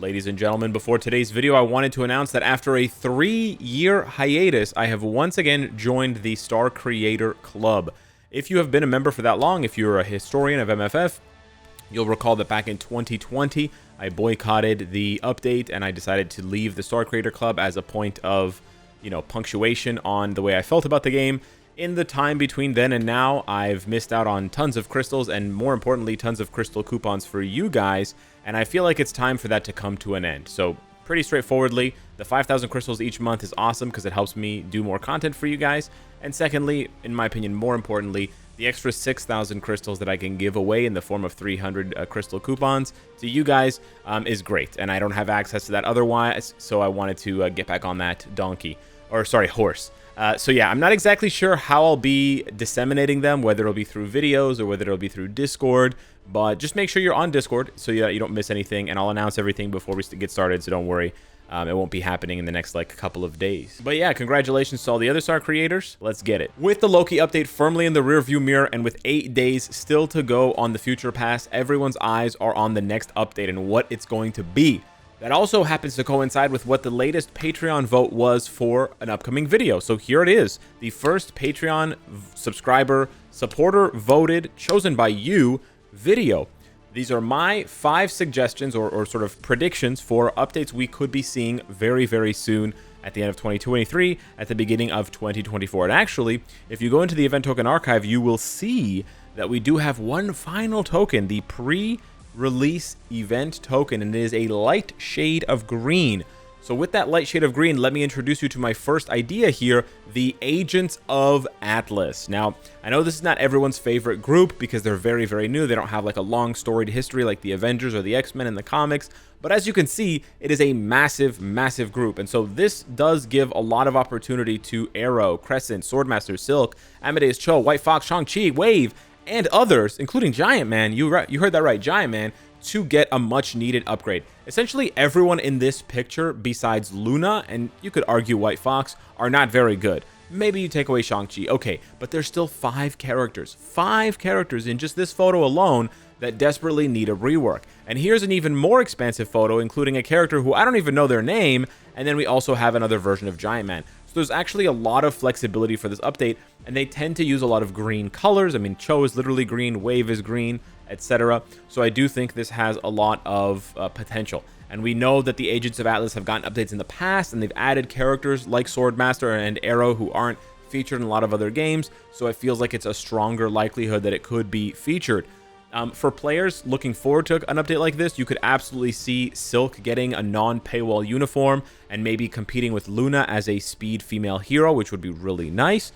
Ladies and gentlemen, before today's video, I wanted to announce that after a 3-year hiatus, I have once again joined the Star Creator Club. If you have been a member for that long, if you're a historian of MFF, you'll recall that back in 2020, I boycotted the update and I decided to leave the Star Creator Club as a point of, punctuation on the way I felt about the game. In the time between then and now, I've missed out on tons of crystals and, more importantly, tons of crystal coupons for you guys, and I feel like it's time for that to come to an end. So, pretty straightforwardly, the 5,000 crystals each month is awesome because it helps me do more content for you guys, and secondly, in my opinion, more importantly, the extra 6,000 crystals that I can give away in the form of 300 crystal coupons to you guys is great, and I don't have access to that otherwise, so I wanted to get back on that horse. So yeah, I'm not exactly sure how I'll be disseminating them, whether it'll be through videos or whether it'll be through Discord, but just make sure you're on Discord so that you don't miss anything, and I'll announce everything before we get started, so don't worry. It won't be happening in the next couple of days. But yeah, congratulations to all the other Star creators. Let's get it. With the Loki update firmly in the rearview mirror and with 8 days still to go on the Future Pass, everyone's eyes are on the next update and what it's going to be. That also happens to coincide with what the latest Patreon vote was for an upcoming video. So here it is, the first Patreon subscriber supporter voted, chosen by you, video. These are my 5 suggestions or sort of predictions for updates we could be seeing very, very soon at the end of 2023, at the beginning of 2024. And actually, if you go into the event token archive, you will see that we do have one final token, the pre-release event token, and it is a light shade of green. So with that light shade of green, let me introduce you to my first idea here, the Agents of Atlas. Now, I know this is not everyone's favorite group because they're very, very new. They don't have like a long storied history like the Avengers or the X-Men in the comics. But as you can see, it is a massive, massive group. And so this does give a lot of opportunity to Arrow, Crescent, Swordmaster, Silk, Amadeus Cho, White Fox, Shang-Chi, Wave, and others, including Giant Man, you heard that right, Giant Man, to get a much needed upgrade. Essentially everyone in this picture besides Luna, and you could argue White Fox, are not very good. Maybe you take away Shang-Chi, okay, but there's still 5 characters in just this photo alone that desperately need a rework. And here's an even more expansive photo, including a character who I don't even know their name, and then we also have another version of Giant Man. So there's actually a lot of flexibility for this update, and they tend to use a lot of green colors. I mean, Cho is literally green, Wave is green, etc. So I do think this has a lot of potential. And we know that the Agents of Atlas have gotten updates in the past, and they've added characters like Swordmaster and Arrow who aren't featured in a lot of other games, so it feels like it's a stronger likelihood that it could be featured. For players looking forward to an update like this, you could absolutely see Silk getting a non-paywall uniform and maybe competing with Luna as a speed female hero, which would be really nice.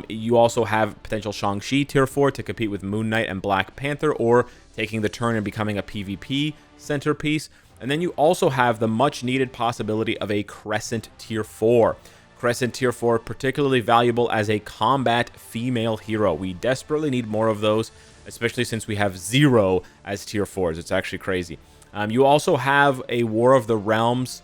You also have potential Shang-Chi tier 4 to compete with Moon Knight and Black Panther, or taking the turn and becoming a PvP centerpiece. And then you also have the much needed possibility of a Crescent tier 4. Crescent tier 4 particularly valuable as a combat female hero. We desperately need more of those, especially since we have 0 as tier 4s. It's actually crazy. You also have a War of the Realms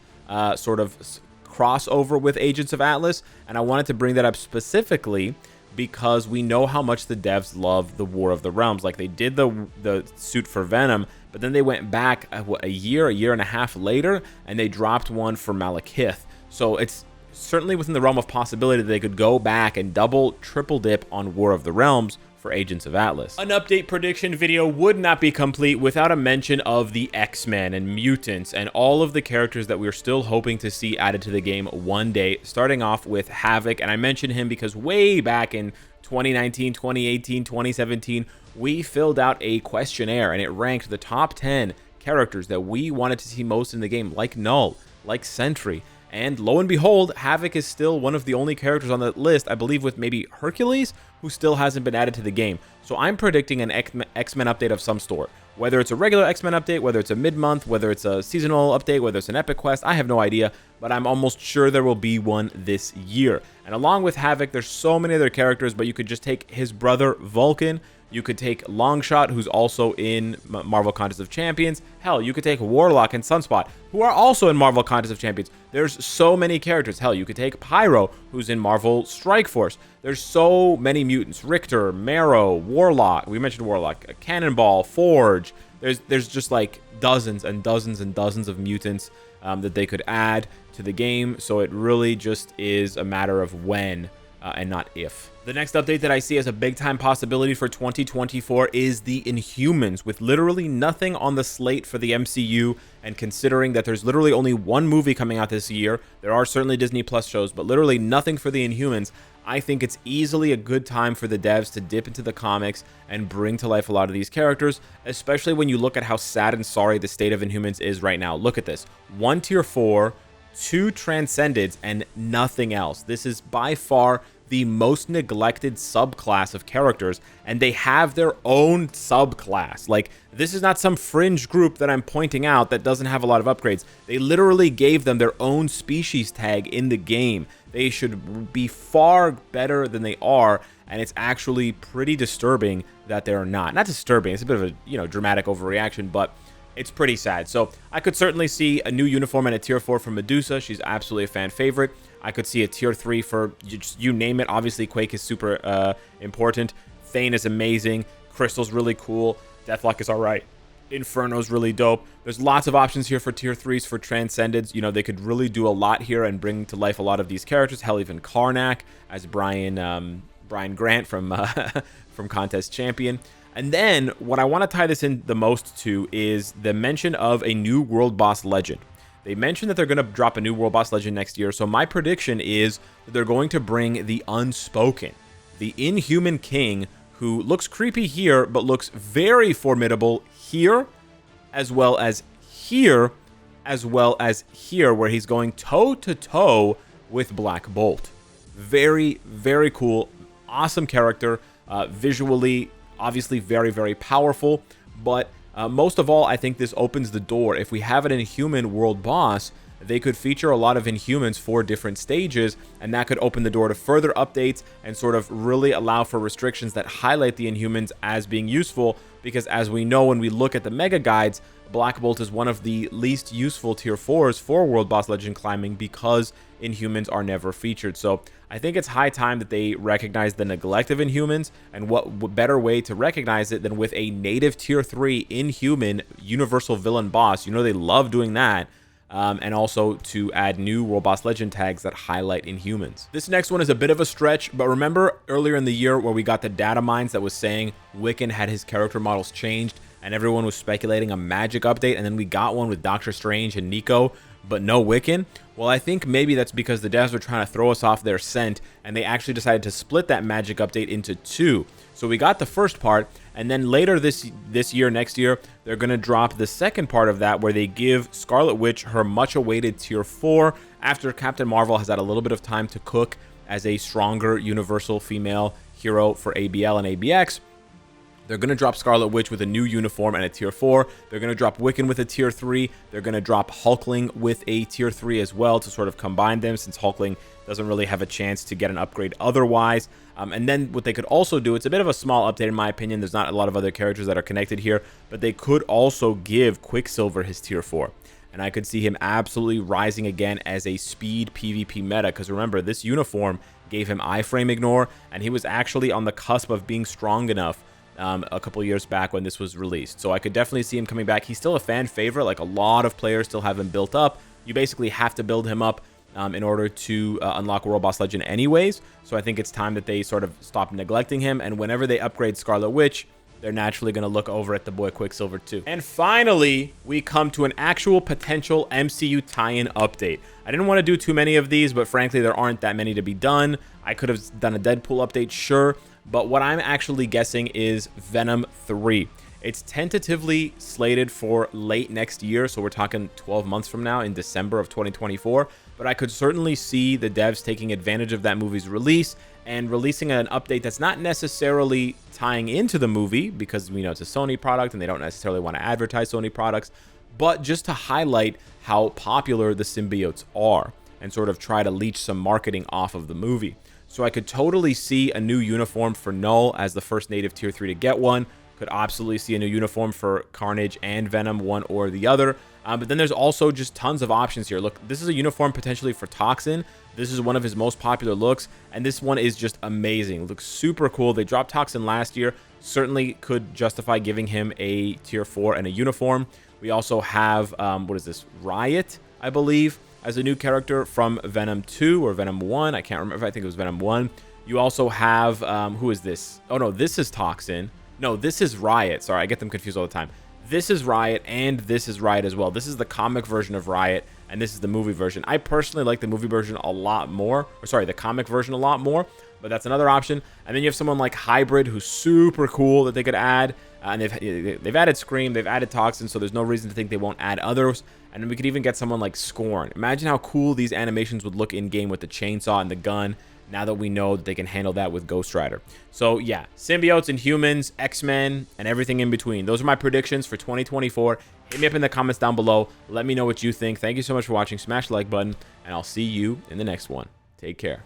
sort of crossover with Agents of Atlas, and I wanted to bring that up specifically because we know how much the devs love the War of the Realms. Like, they did the suit for Venom, but then they went back a year and a half later, and they dropped one for Malekith. So it's certainly within the realm of possibility that they could go back and double, triple dip on War of the Realms for Agents of Atlas. An update prediction video would not be complete without a mention of the X-Men and mutants and all of the characters that we're still hoping to see added to the game one day, starting off with Havoc. And I mentioned him because way back in 2019, 2018, 2017, we filled out a questionnaire and it ranked the top 10 characters that we wanted to see most in the game, like Null, like Sentry. And lo and behold, Havoc is still one of the only characters on that list, I believe with maybe Hercules, who still hasn't been added to the game. So I'm predicting an X-Men update of some sort. Whether it's a regular X-Men update, whether it's a mid-month, whether it's a seasonal update, whether it's an epic quest, I have no idea, but I'm almost sure there will be one this year. And along with Havoc, there's so many other characters, but you could just take his brother Vulcan. You could take Longshot, who's also in Marvel Contest of Champions. Hell, you could take Warlock and Sunspot, who are also in Marvel Contest of Champions. There's so many characters. Hell, you could take Pyro, who's in Marvel Strike Force. There's so many mutants. Richter, Marrow, Warlock. We mentioned Warlock. Cannonball, Forge, there's just like dozens and dozens and dozens of mutants that they could add to the game. So it really just is a matter of when and not if. The next update that I see as a big time possibility for 2024 is the Inhumans, with literally nothing on the slate for the MCU, and considering that there's literally only one movie coming out this year, there are certainly Disney Plus shows, but literally nothing for the Inhumans. I think it's easily a good time for the devs to dip into the comics and bring to life a lot of these characters, especially when you look at how sad and sorry the state of Inhumans is right now. Look at this. 1 tier 4, 2 Transcendeds, and nothing else. This is by far the most neglected subclass of characters, and they have their own subclass. Like, this is not some fringe group that I'm pointing out that doesn't have a lot of upgrades. They literally gave them their own species tag in the game. They should be far better than they are, and it's actually pretty disturbing that they're not. Not disturbing, it's a bit of a, you know, dramatic overreaction, but it's pretty sad. So I could certainly see a new uniform and a tier 4 for Medusa. She's absolutely a fan favorite. I could see a tier 3 for, you name it. Obviously, Quake is super important. Thane is amazing. Crystal's really cool. Deathlock is all right. Inferno's really dope. There's lots of options here for tier 3s for Transcendeds. You know, they could really do a lot here and bring to life a lot of these characters. Hell, even Karnak as Brian Grant from from Contest Champion. And then what I want to tie this in the most to is the mention of a new World Boss Legend. They mentioned that they're going to drop a new World Boss Legend next year, so my prediction is that they're going to bring the Unspoken, the Inhuman King, who looks creepy here, but looks very formidable here, as well as here, as well as here, where he's going toe-to-toe with Black Bolt. Very, very cool, awesome character, visually, obviously very, very powerful, but most of all, I think this opens the door. If we have an Inhuman world boss, they could feature a lot of Inhumans for different stages, and that could open the door to further updates and sort of really allow for restrictions that highlight the Inhumans as being useful, because as we know when we look at the mega guides, Black Bolt is one of the least useful tier 4s for World Boss Legend climbing because Inhumans are never featured. So I think it's high time that they recognize the neglect of Inhumans, and what better way to recognize it than with a native tier 3 Inhuman universal villain boss. You know they love doing that. And also to add new World Boss Legend tags that highlight Inhumans. This next one is a bit of a stretch, but remember earlier in the year where we got the data mines that was saying Wiccan had his character models changed, and everyone was speculating a magic update, and then we got one with Doctor Strange and Nico, but no Wiccan? Well, I think maybe that's because the devs were trying to throw us off their scent, and they actually decided to split that magic update into 2. So we got the first part, and then later this year, next year, they're going to drop the second part of that, where they give Scarlet Witch her much-awaited tier 4 after Captain Marvel has had a little bit of time to cook as a stronger universal female hero for ABL and ABX. They're going to drop Scarlet Witch with a new uniform and a tier 4. They're going to drop Wiccan with a tier 3. They're going to drop Hulkling with a tier 3 as well to sort of combine them, since Hulkling doesn't really have a chance to get an upgrade otherwise. And then what they could also do, it's a bit of a small update in my opinion. There's not a lot of other characters that are connected here, but they could also give Quicksilver his tier 4. And I could see him absolutely rising again as a speed PvP meta, because remember, this uniform gave him iframe ignore, and he was actually on the cusp of being strong enough a couple years back when this was released. So I could definitely see him coming back. He's still a fan favorite. Like, a lot of players still have him built up. You basically have to build him up in order to unlock World Boss Legend anyways. So I think it's time that they sort of stop neglecting him, and whenever they upgrade Scarlet Witch, they're naturally going to look over at the boy Quicksilver too. And finally, we come to an actual potential MCU tie-in update. I didn't want to do too many of these, but frankly, there aren't that many to be done. I could have done a Deadpool update, sure, but what I'm actually guessing is Venom 3. It's tentatively slated for late next year, so we're talking 12 months from now in December of 2024, but I could certainly see the devs taking advantage of that movie's release and releasing an update that's not necessarily tying into the movie, because we know it's a Sony product and they don't necessarily want to advertise Sony products, but just to highlight how popular the symbiotes are and sort of try to leech some marketing off of the movie. So I could totally see a new uniform for Null as the first native tier 3 to get one. Could absolutely see a new uniform for Carnage and Venom, one or the other. But then there's also just tons of options here. Look, this is a uniform potentially for Toxin. This is one of his most popular looks, and this one is just amazing. Looks super cool. They dropped Toxin last year, certainly could justify giving him a tier 4 and a uniform. We also have, what is this, Riot, I believe, as a new character from Venom 2 or Venom 1. I can't remember. I think it was Venom 1. You also have, who is this? Oh, no, this is Toxin. No, this is Riot. Sorry, I get them confused all the time. This is Riot, and this is Riot as well. This is the comic version of Riot, and this is the movie version. I personally like the movie version a lot more. Or sorry, the comic version a lot more, but that's another option. And then you have someone like Hybrid, who's super cool that they could add. And they've added Scream, they've added Toxin, so there's no reason to think they won't add others. And then we could even get someone like Scorn. Imagine how cool these animations would look in-game with the chainsaw and the gun, now that we know that they can handle that with Ghost Rider. So yeah, symbiotes and humans, X-Men, and everything in between. Those are my predictions for 2024. Hit me up in the comments down below. Let me know what you think. Thank you so much for watching. Smash the like button, and I'll see you in the next one. Take care.